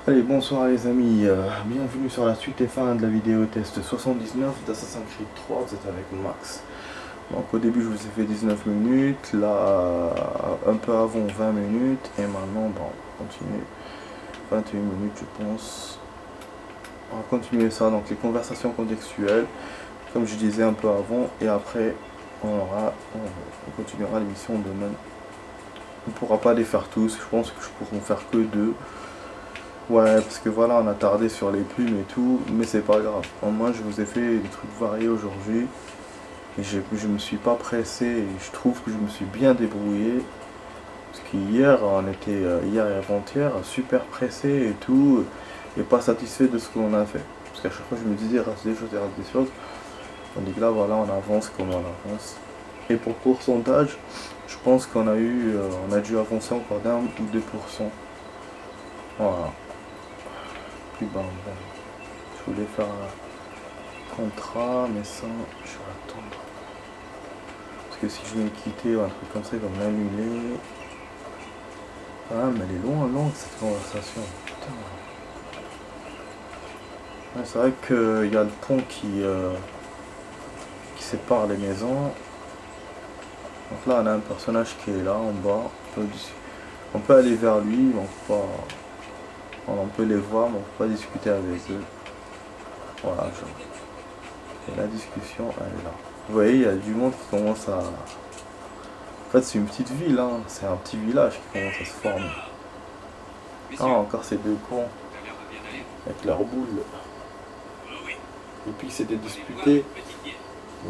Allez, bonsoir les amis, bienvenue sur la suite et fin de la vidéo test 79 d'Assassin's Creed 3, vous êtes avec Max. Donc au début je vous ai fait 19 minutes, là un peu avant 20 minutes, et maintenant on continue 21 minutes je pense. On va continuer ça, donc les conversations contextuelles, comme je disais un peu avant, et après on continuera l'émission demain. On ne pourra pas les faire tous, je pense que je pourrai en faire que deux. Ouais, parce que voilà, on a tardé sur les plumes et tout, mais c'est pas grave. Au moins, je vous ai fait des trucs variés aujourd'hui. Et je me suis pas pressé et je trouve que je me suis bien débrouillé. Parce qu'hier, on était, hier et avant-hier, super pressé et tout, et pas satisfait de ce qu'on a fait. Parce qu'à chaque fois, je me disais, reste des choses, il reste des choses. Tandis que là, voilà, on avance comme on avance. Et pour pourcentage, je pense qu'on a eu, on a dû avancer encore d'1 ou 2%. Voilà. Puis bon. Je voulais faire un contrat, mais ça, je vais attendre. Parce que si je vais me quitter ou un truc comme ça, il va me l'annuler. Ah, mais elle est longue cette conversation. Putain. Ouais, c'est vrai qu'il y a le pont qui sépare les maisons. Donc là, on a un personnage qui est là, en bas. On peut aller vers lui, mais on peut les voir, mais on peut pas discuter avec eux. Voilà, et la discussion, elle est là. Vous voyez, il y a du monde qui commence à... En fait, c'est une petite ville, hein. C'est un petit village qui commence à se former. Ah, encore ces deux cons, avec leurs boules. Depuis qu'ils s'étaient disputés,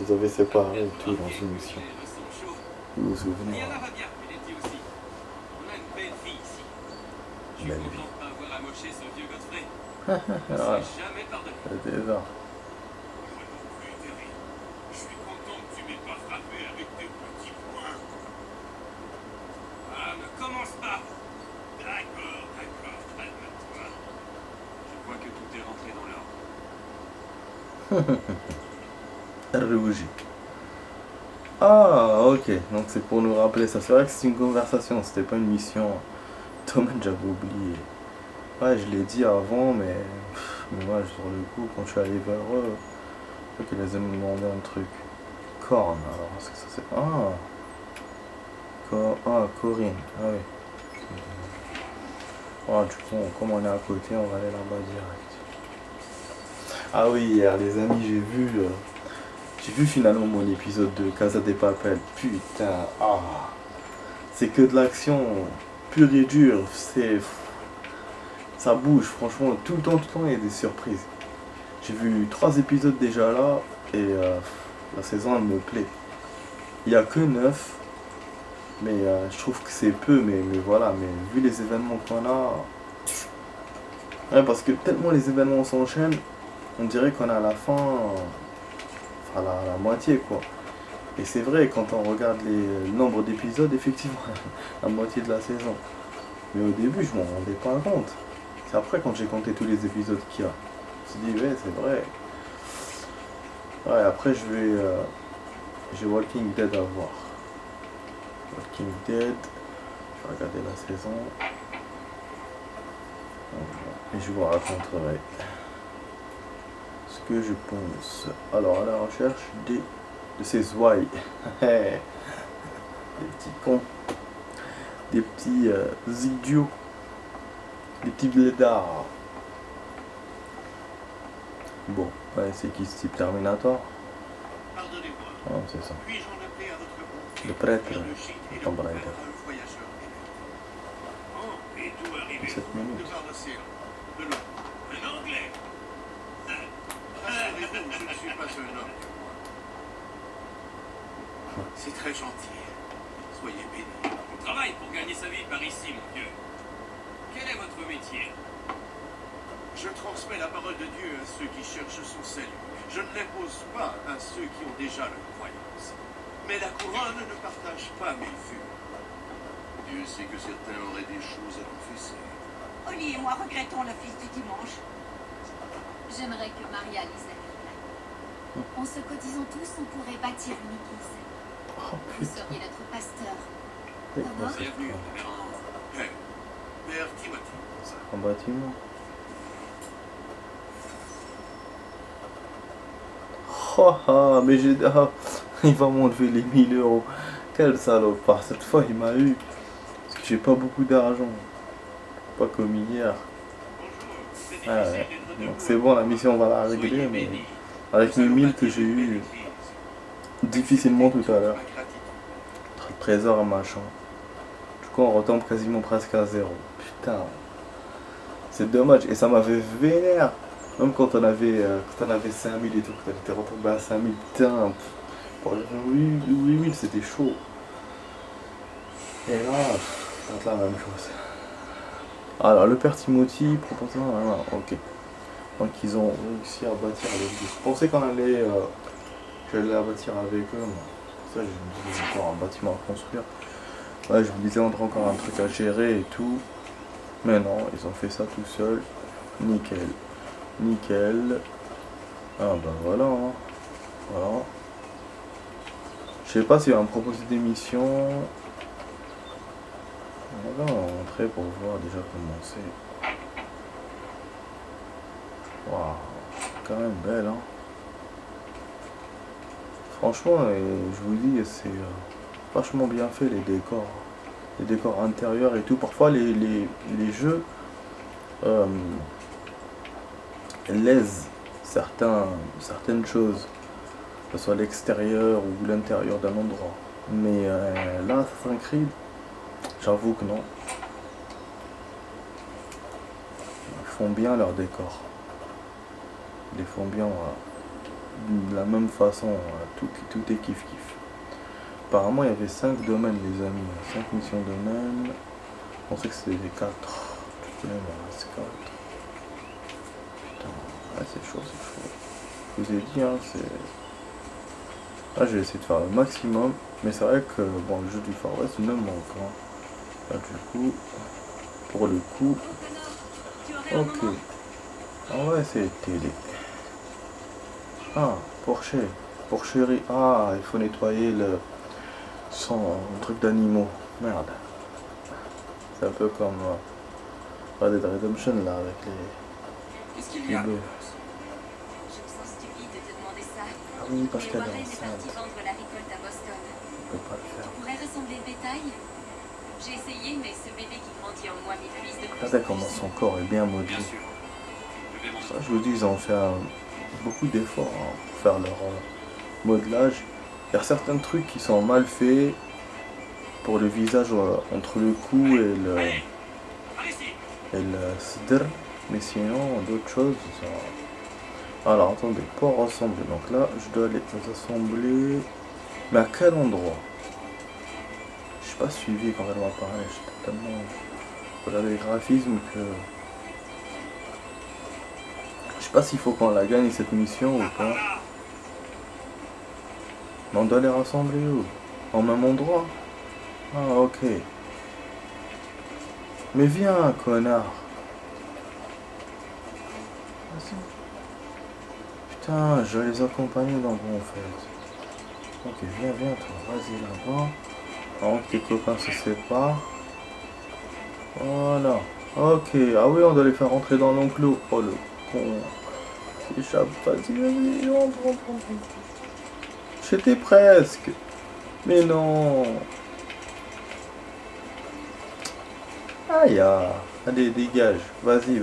ils avaient séparé et tout dans une mission. Vous vous souvenez, hein. Belle vie. Voilà. C'est déjà. Rouge. Ah, ok, donc c'est pour nous rappeler ça. C'est vrai que c'est une conversation, c'était pas une mission. Thomas, j'avais oublié. Ouais, je l'ai dit avant, mais moi, sur le coup, quand je suis allé vers eux, je crois qu'ils les ont demandé un truc. Corne, alors, est-ce que ça c'est. Corinne, ah oui. Ah, du coup, comme on est à côté, on va aller là-bas direct. Ah oui, hier, les amis, j'ai vu finalement mon épisode de Casa de Papel. Putain, c'est que de l'action pure et dure. Ça bouge, franchement, tout le temps, il y a des surprises. J'ai vu 3 épisodes déjà là, et la saison, elle me plaît. Il n'y a que 9, mais je trouve que c'est peu, mais voilà, mais vu les événements qu'on a... Ouais, parce que tellement les événements s'enchaînent, on dirait qu'on est à la fin, enfin la moitié quoi. Et c'est vrai, quand on regarde le nombre d'épisodes, effectivement, la moitié de la saison. Mais au début, je m'en rendais pas compte. C'est après, quand j'ai compté tous les épisodes qu'il y a, je me suis dit, ouais, c'est vrai. Ouais, après, j'ai Walking Dead à voir. Walking Dead, je vais regarder la saison. Et je vous raconterai ce que je pense. Alors, à la recherche de ces ouailles. Des petits cons. Des petits idiots. Des petits blédards. Bon, ouais, c'est qui ce type Terminator? Ah, c'est ça. Le prêtre, le Tomb Raider. 17 minutes. C'est très gentil. Soyez bénis. On travaille pour gagner sa vie par ici, mon vieux. Quel est votre métier? Je transmets la parole de Dieu à ceux qui cherchent son salut. Je ne l'impose pas à ceux qui ont déjà leur croyance. Mais la couronne ne partage pas mes vues. Dieu sait que certains auraient des choses à confesser. Oli et moi regrettons l'office du dimanche. J'aimerais que Maria lise la Bible. En se cotisant tous, on pourrait bâtir une église. Oh Vous putain. seriez notre pasteur. C'est quoi Comment? cette Bienvenue, con? révérende. Père Timothy. Un bâtiment. Oh, ah, mais j'ai... ah, il va m'enlever les 1000 euros. Quel salopard. Cette fois, il m'a eu. Parce que j'ai pas beaucoup d'argent. Pas comme hier. Ah ouais. Donc c'est bon, la mission, on va la régler. Mais avec mes 1000 que j'ai eu difficilement tout à l'heure. Trésor à machin. Du coup, on retombe quasiment presque à zéro. Putain. C'est dommage. Et ça m'avait vénère. Même quand on avait 5000 et tout, quand on était retombé à 5000, putain. Pour les 8000, c'était chaud. Et là, c'est la même chose. Alors, le père Timothy proposant. Ah, ok. Donc, ils ont réussi à bâtir l'église. Je pensais qu'on allait. J'allais la bâtir avec eux. Mais ça, j'ai me disais encore un bâtiment à construire. Ouais, je me disais, on a encore un truc à gérer et tout. Mais non, ils ont fait ça tout seuls. Nickel. Nickel. Ah bah voilà. Hein. Voilà. Je sais pas s'il va me proposer des missions. On va rentrer pour voir déjà comment c'est. Waouh. Quand même belle, hein. Franchement, je vous dis, c'est vachement bien fait les décors. Les décors intérieurs et tout. Parfois les jeux lèsent certaines choses, que ce soit l'extérieur ou l'intérieur d'un endroit. Mais là, Assassin's Creed, j'avoue que non. Ils font bien leur décor. Ils les font bien de la même façon. Tout est kiff kiff. Apparemment, il y avait 5 domaines, les amis. 5 missions domaines. Je pensais que c'était 4. Du coup, là, il m'en reste 4. Putain, ouais, c'est chaud, c'est chaud. Je vous ai dit, hein, c'est... Là, je vais essayer de faire le maximum. Mais c'est vrai que, bon, le jeu du Far West me manque. Hein. Là, du coup, pour le coup... Ok. On va essayer de t'aider. Ah, porcherie. Ah, il faut nettoyer son truc d'animaux. Merde. C'est un peu comme Red Dead Redemption là avec les bœufs. Je me sens stupide de te demander ça. Ah oui, parce qu'elle est Warren est enceinte. parti vendre la récolte à Boston. Je peux pas le faire. Tu pourrais rassembler le bétail? J'ai essayé, mais ce bébé qui grandit en moi m'épuise de plus. Regardez comment son corps est bien modelé. Ça, je vous dis, ils ont fait beaucoup d'efforts hein, pour faire leur modelage. Il y a certains trucs qui sont mal faits pour le visage entre le cou et le sidr, mais sinon d'autres choses sont... Alors attendez, pour rassembler, donc là je dois les assembler, mais à quel endroit? Je suis pas suivi quand elle m'a parlé, j'étais tellement regardé les graphismes que je sais pas s'il faut qu'on la gagne cette mission ou pas. Mais on doit les rassembler où? En même endroit? Ah ok. Mais viens connard. Vas-y. Putain, je vais les accompagner dans bon fait. Ok, viens toi, vas-y là-bas. Avant que tes copains se séparent. Voilà. Ok, ah oui, on doit les faire rentrer dans l'enclos. Oh le con. Échappe, vas-y, rentre. J'étais presque. Mais non. Aïe, allez, dégage. Vas-y.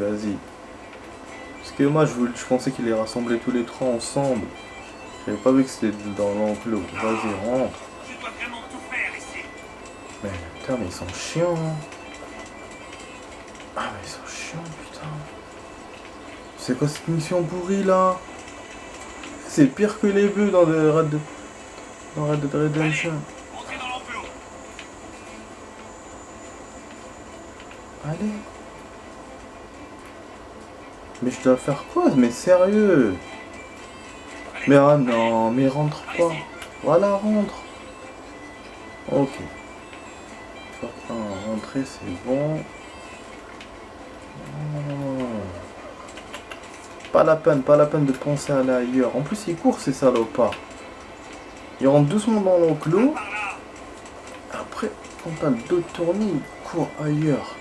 Parce que moi, je pensais qu'ils les rassemblaient tous les trois ensemble. J'avais pas vu que c'était dans l'enclos. Vas-y, rentre. Je dois vraiment tout faire ici. Mais putain, mais ils sont chiants. Hein. Ah, mais ils sont chiants, putain. C'est quoi cette mission pourrie là? C'est pire que les bœufs dans Red Dead Redemption. Entrez dans l'enclos. Allez. Mais je dois faire quoi? Mais sérieux? Mais ah non, mais rentre pas. Voilà, rentre. Ok. Rentrer, c'est bon. Oh. Pas la peine de penser à aller ailleurs. En plus, ils courent ces salopards. Ils rentrent doucement dans l'enclos. Après, quand t'as le dos tourné, ils courent ailleurs.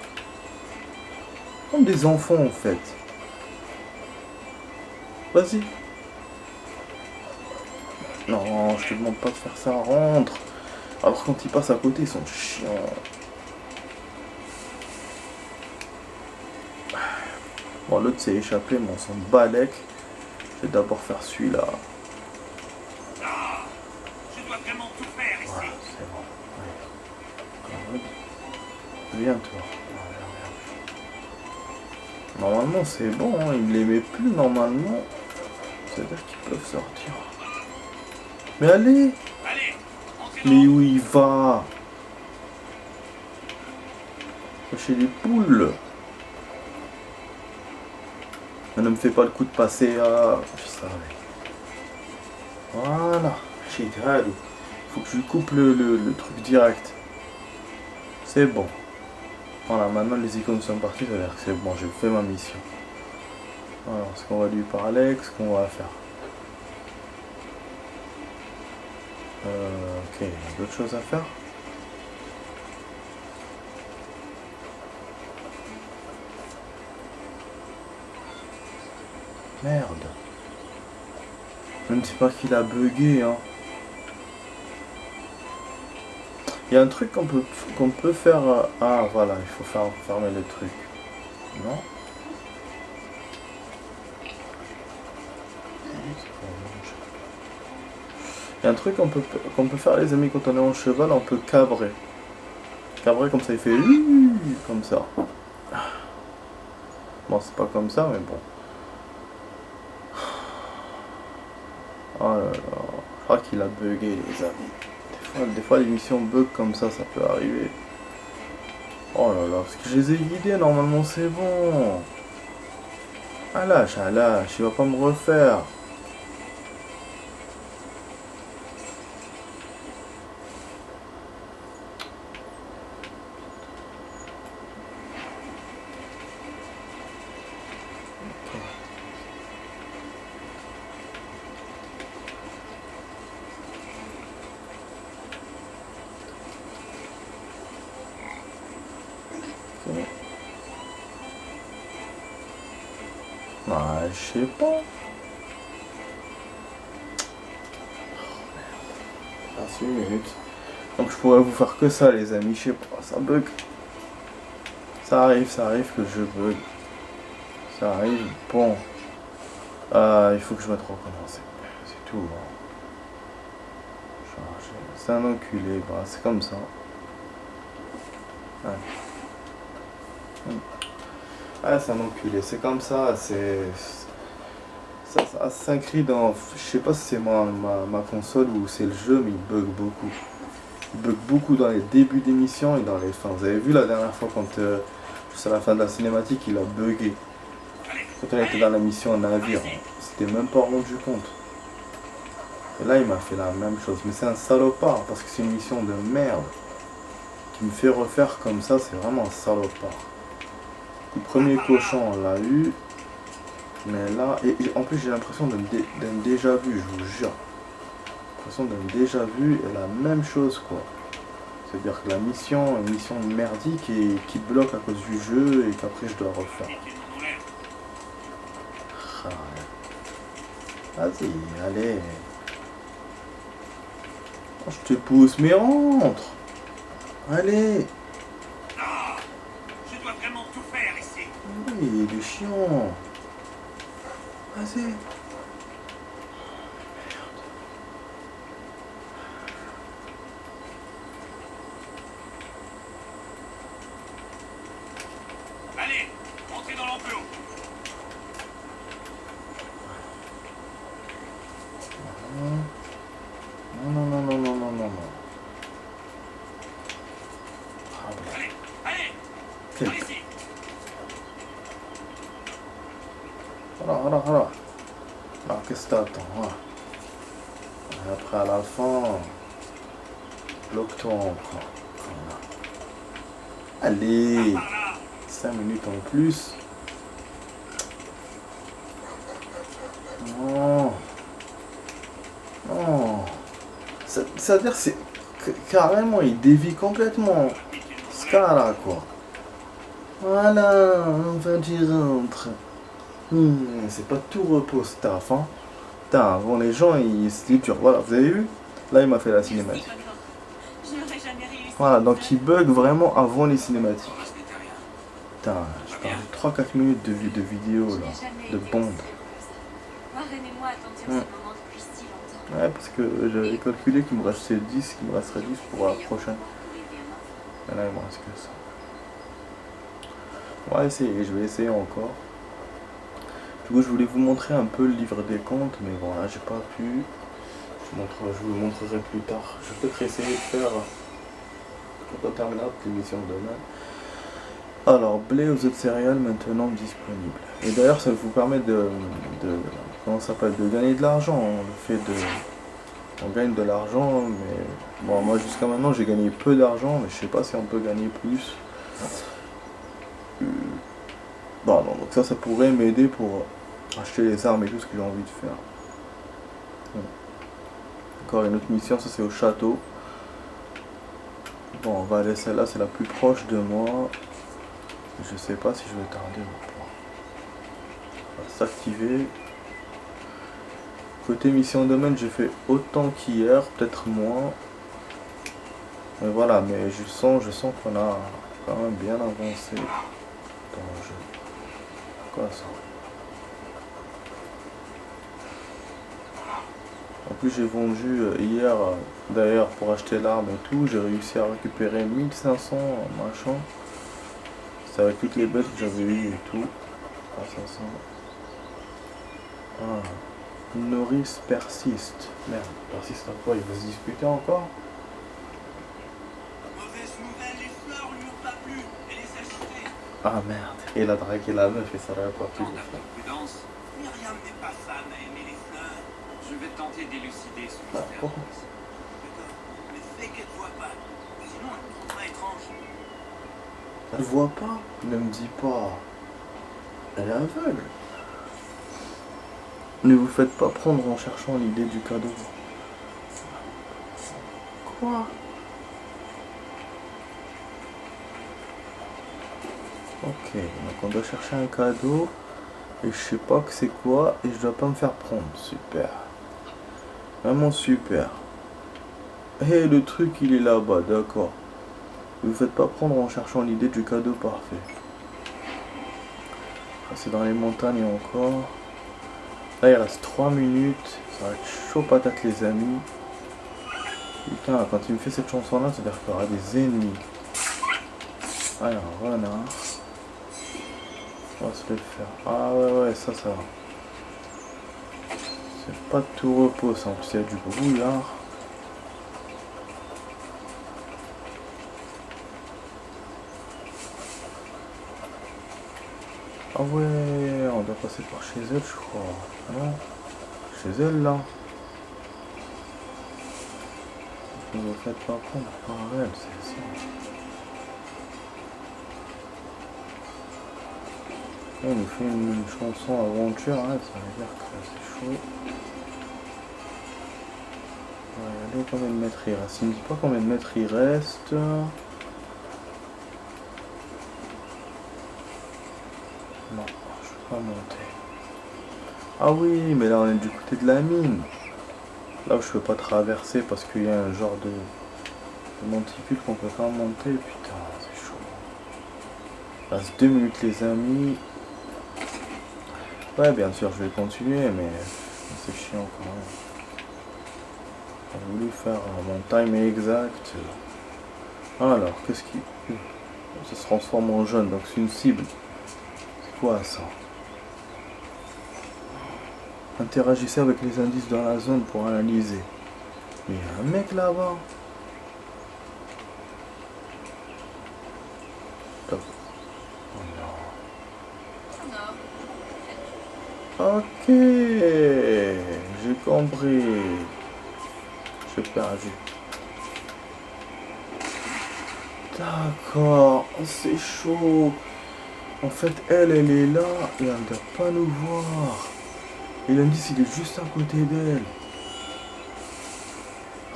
Comme des enfants en fait. Vas-y. Non, je te demande pas de faire ça, rentre. Alors quand ils passent à côté, ils sont chiants. Bon, l'autre s'est échappé, mais on s'en balèque. Je vais d'abord faire celui-là. Ah, je dois vraiment tout faire ici. Voilà, c'est bon. Ouais. Viens, toi. Normalement, c'est bon, hein. Il ne les met plus normalement. C'est-à-dire qu'ils peuvent sortir. Mais allez! Allez, entrez Mais où il va? Chez les poules. Mais ne me fais pas le coup de passer à... Je savais. Voilà. Shit, allez. Faut que je lui coupe le truc direct. C'est bon. Voilà, maintenant les icônes sont parties, ça veut dire que c'est bon, j'ai fait ma mission. Alors, ce qu'on va lui parler, ce qu'on va faire. Ok, il y a d'autres choses à faire. Merde. Je ne sais pas qu'il a bugué, hein. Il y a un truc qu'on peut faire... Ah, voilà, il faut fermer le truc. Non? Il y a un truc qu'on peut faire, les amis, quand on est en cheval, on peut cabrer. Cabrer comme ça, il fait... Comme ça. Bon, c'est pas comme ça, mais bon. Oh là là, je crois qu'il a bugué, les amis. Des fois, les missions bug comme ça peut arriver. Oh là là, parce que je les ai guidés, normalement c'est bon. Ah lâche, il va pas me refaire. Ah, je sais pas. 6 minutes. Donc je pourrais vous faire que ça, les amis. Je sais pas, ça bug. Ça arrive que je bug. Ça arrive. Bon. Il faut que je mette recommencer. C'est tout. Hein. C'est un enculé. Bah, c'est comme ça. Ouais. Ah, c'est un enculé, c'est comme ça, ça s'inscrit dans... Je sais pas si c'est ma console ou c'est le jeu, mais il bug beaucoup. Il bug beaucoup dans les débuts d'émission et dans les fins. Vous avez vu la dernière fois quand, c'est à la fin de la cinématique, il a bugué. Quand on était dans la mission navire, on s'était même pas rendu compte. Et là, il m'a fait la même chose. Mais c'est un salopard, parce que c'est une mission de merde. Qui me fait refaire comme ça, c'est vraiment un salopard. Le premier cochon, on l'a eu. Mais là, et en plus j'ai l'impression d'un déjà vu, je vous jure. L'impression d'un déjà vu et la même chose quoi. C'est-à-dire que la mission, une mission merdique et qui bloque à cause du jeu et qu'après je dois refaire. Ah, vas-y, allez. Oh, je te pousse, mais rentre. Allez. Je dois vraiment tout faire ici. Oui, il est chiant. Vas-y. Allez, entrez dans l'enclos. Non. Ah, Allez, allez, ouais. par ici. Voilà. Alors, qu'est-ce que t'attends, hein? Et après, à la fin, bloque-toi encore. Voilà. Allez, Par là. 5 minutes en plus. Non. C'est-à-dire, c'est carrément, il dévie complètement. Ce cas-là, quoi. Voilà, enfin, tu rentres. C'est pas tout repos, staff, hein. Putain, avant les gens, c'était dur. Voilà, vous avez vu? Là, il m'a fait la cinématique. Je n'aurais jamais réussi. Voilà, donc il bug vraiment avant les cinématiques. Ce n'était rien. Putain, j'ai perdu 3-4 minutes de vidéo là, de bande. Warren et moi attendions ce moment depuis si longtemps. Ouais, parce que j'avais calculé qu'il me restait 10, qu'il me resterait 10 pour la prochaine. Et là, il me reste que ça. On va essayer, je vais essayer encore. Du coup, je voulais vous montrer un peu le livre des comptes, mais bon, là, j'ai pas pu. Je vous le montrerai plus tard. Je vais peut-être essayer de faire, quand on terminera l'émission de demain. Alors, Blé aux autres céréales maintenant disponible. Et d'ailleurs, ça vous permet comment ça s'appelle, de gagner de l'argent. On gagne de l'argent, mais bon, moi jusqu'à maintenant j'ai gagné peu d'argent, mais je sais pas si on peut gagner plus. Bon, non, donc ça pourrait m'aider pour acheter les armes et tout ce que j'ai envie de faire. Encore une autre mission, ça c'est au château. Bon, on va aller celle-là, c'est la plus proche de moi. Je sais pas si je vais tarder ou pas. On va s'activer. Côté mission domaine, j'ai fait autant qu'hier, peut-être moins. Mais voilà, mais je sens qu'on a quand même bien avancé dans le jeu. Quoi ça? En plus j'ai vendu hier, d'ailleurs pour acheter l'arme et tout, j'ai réussi à récupérer 1500 machin. C'est avec toutes les bêtes que j'avais eues et tout. Ah, 500. Ah. Norris persiste. Merde, persiste à quoi? Il va se disputer encore? Mauvaise nouvelle, les fleurs lui ont pas plu. Elle les a jetées. Ah merde, et il a dragué la meuf et ça l'a pas plu. Tente un peu de prudence. Myriam n'est pas femme à aimer les fleurs. Je vais tenter d'élucider ce Ah, mystère. pourquoi? D'accord, mais fais qu'elle ne voit pas. Sinon, elle me trouvera étrange. Elle voit pas? Ne me dis pas. Elle est aveugle. Ne vous faites pas prendre en cherchant l'idée du cadeau. Quoi? Ok, donc on doit chercher un cadeau. Et je sais pas que c'est quoi. Et je dois pas me faire prendre. Super. Vraiment super. Et le truc il est là-bas, d'accord. Ne vous faites pas prendre en cherchant l'idée du cadeau parfait. Ah, c'est dans les montagnes encore. Là il reste 3 minutes. Ça va être chaud patate les amis. Putain, quand il me fait cette chanson là, c'est-à-dire qu'il y aura des ennemis. Alors voilà. On va se le faire. Ah ouais, ça va. C'est pas de tout repos, ça. En plus, il y a du brouillard. Ah ouais, on doit passer par chez elle, je crois. Non, chez elle, là. Ne vous faites pas prendre par elle, c'est ça. On nous fait une chanson aventure, hein, ça veut dire que c'est chaud. On va regarder combien de mètres il reste. Il me dit pas combien de mètres il reste. Non, je peux pas monter. Ah oui, mais là on est du côté de la mine. Là où je peux pas traverser parce qu'il y a un genre de monticule qu'on peut pas monter. Putain, c'est chaud. Il reste 2 minutes les amis. Ouais, bien sûr, je vais continuer, mais c'est chiant quand même. J'ai voulu faire mon time exact. Alors, qu'est-ce qui... Ça se transforme en jaune, donc c'est une cible. C'est quoi ça? Interagissez avec les indices dans la zone pour analyser. Mais il y a un mec là-bas. Top. Oh non. Ok, j'ai compris. J'ai perdu. D'accord, c'est chaud. En fait, elle est là et elle ne doit pas nous voir. Et l'indice, il est juste à côté d'elle.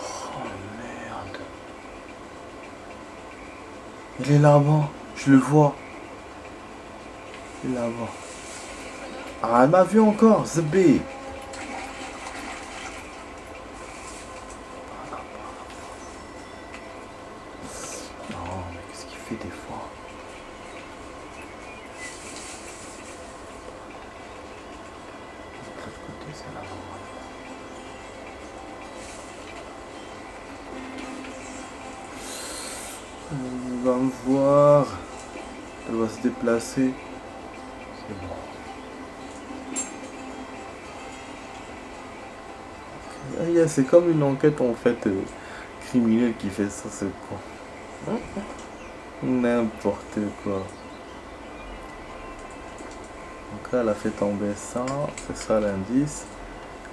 Oh merde. Il est là-bas, je le vois. Il est là-bas. Ah, elle m'a vu encore, Zb. c'est là. Elle va me voir. Elle va se déplacer. C'est bon. Okay. C'est comme une enquête en fait criminelle qui fait ça, c'est con. N'importe quoi. Donc là, elle a fait tomber ça. C'est ça l'indice.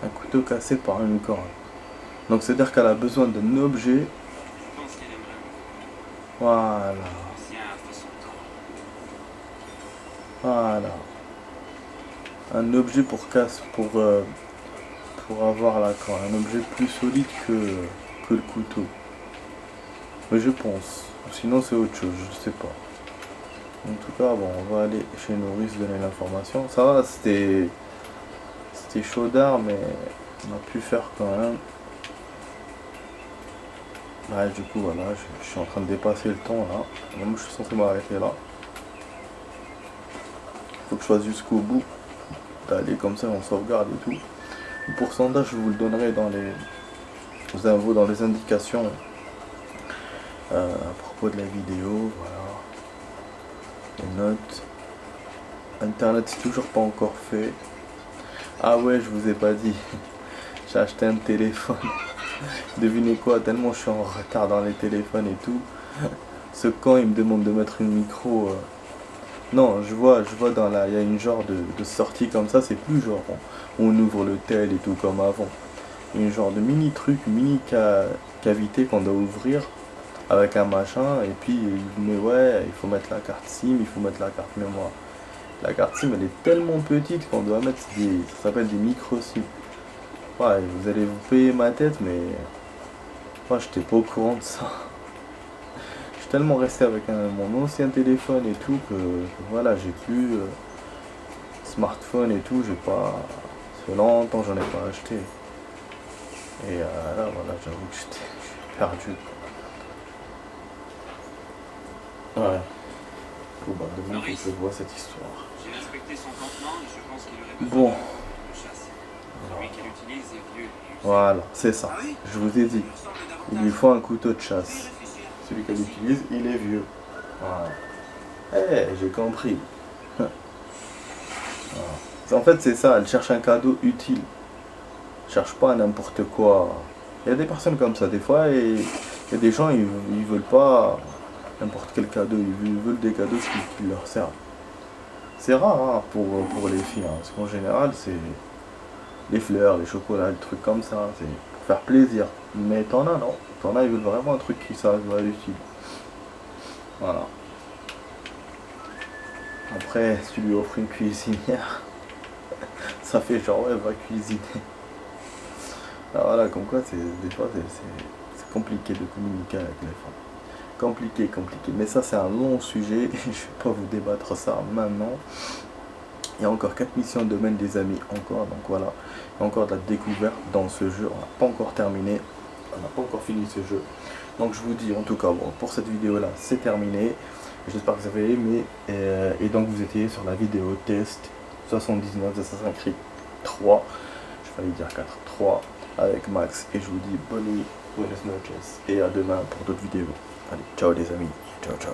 Un couteau cassé par une corde. Donc c'est à dire qu'elle a besoin d'un objet. Voilà. Voilà. Un objet pour avoir la corde. Un objet plus solide que le couteau. Mais je pense. Sinon c'est autre chose, je sais pas. En tout cas, bon, on va aller chez Norris donner l'information. Ça va, c'était chaudard, mais on a pu faire quand même. Ouais, du coup, voilà, je suis en train de dépasser le temps là. Moi, je suis censé m'arrêter là. Faut que je fasse jusqu'au bout. D'aller comme ça, on sauvegarde et tout. Le pourcentage, je vous le donnerai dans les indications à propos de la vidéo. Voilà. Les notes. Internet, c'est toujours pas encore fait. Ah ouais, je vous ai pas dit. J'ai acheté un téléphone. Devinez quoi, tellement je suis en retard dans les téléphones et tout. Ce con, il me demande de mettre une micro. Non, je vois dans il y a une genre de sortie comme ça, c'est plus genre on ouvre le tel et tout comme avant. Une genre de mini truc, mini cavité qu'on doit ouvrir avec un machin, et puis il met ouais, il faut mettre la carte SIM, il faut mettre la carte mémoire. La carte SIM elle est tellement petite qu'on doit mettre ça s'appelle des micro SIM. Ouais, vous allez vous payer ma tête, mais moi j'étais pas au courant de ça. Je suis tellement resté avec mon ancien téléphone et tout que voilà, j'ai plus smartphone et tout, j'ai pas. Ça fait longtemps que j'en ai pas acheté. Et là voilà, j'avoue que j'étais perdu. Ouais. Bon bah demain que je vois cette histoire. J'ai inspecté son campement et je pense qu'il aurait Bon. besoin de chasse. Celui qu'il utilise est vieux. Voilà, c'est ça. Je vous ai dit. Il lui faut un couteau de chasse. Celui qu'elle utilise, il est vieux. Voilà. Eh, j'ai compris. Voilà. En fait, c'est ça, elle cherche un cadeau utile. Elle cherche pas n'importe quoi. Il y a des personnes comme ça, des fois, et il y a des gens, ils veulent pas n'importe quel cadeau, ils veulent des cadeaux qui leur servent. C'est rare hein, pour les filles, hein, parce qu'en général, c'est les fleurs, les chocolats, les trucs comme ça, c'est pour faire plaisir. Mais t'en as, non. T'en as, ils veulent vraiment un truc qui va être utile. Voilà. Après, si tu lui offres une cuisinière, ça fait genre, ouais, va cuisiner. Alors voilà, comme quoi, des fois, c'est compliqué de communiquer avec les femmes. Compliqué. Mais ça, c'est un long sujet. Je vais pas vous débattre ça maintenant. Il y a encore 4 missions de domaine des amis encore. Donc voilà, il y a encore de la découverte dans ce jeu. On n'a pas encore terminé. On n'a pas encore fini ce jeu. Donc je vous dis, en tout cas, bon, pour cette vidéo-là, c'est terminé. J'espère que vous avez aimé. Et donc vous étiez sur la vidéo test 79 d'Assassin's Creed 3. Je failli dire 4, 3 avec Max. Et je vous dis bonne nuit, buenas noches. Et à demain pour d'autres vidéos. Allez, ciao les amis. Ciao.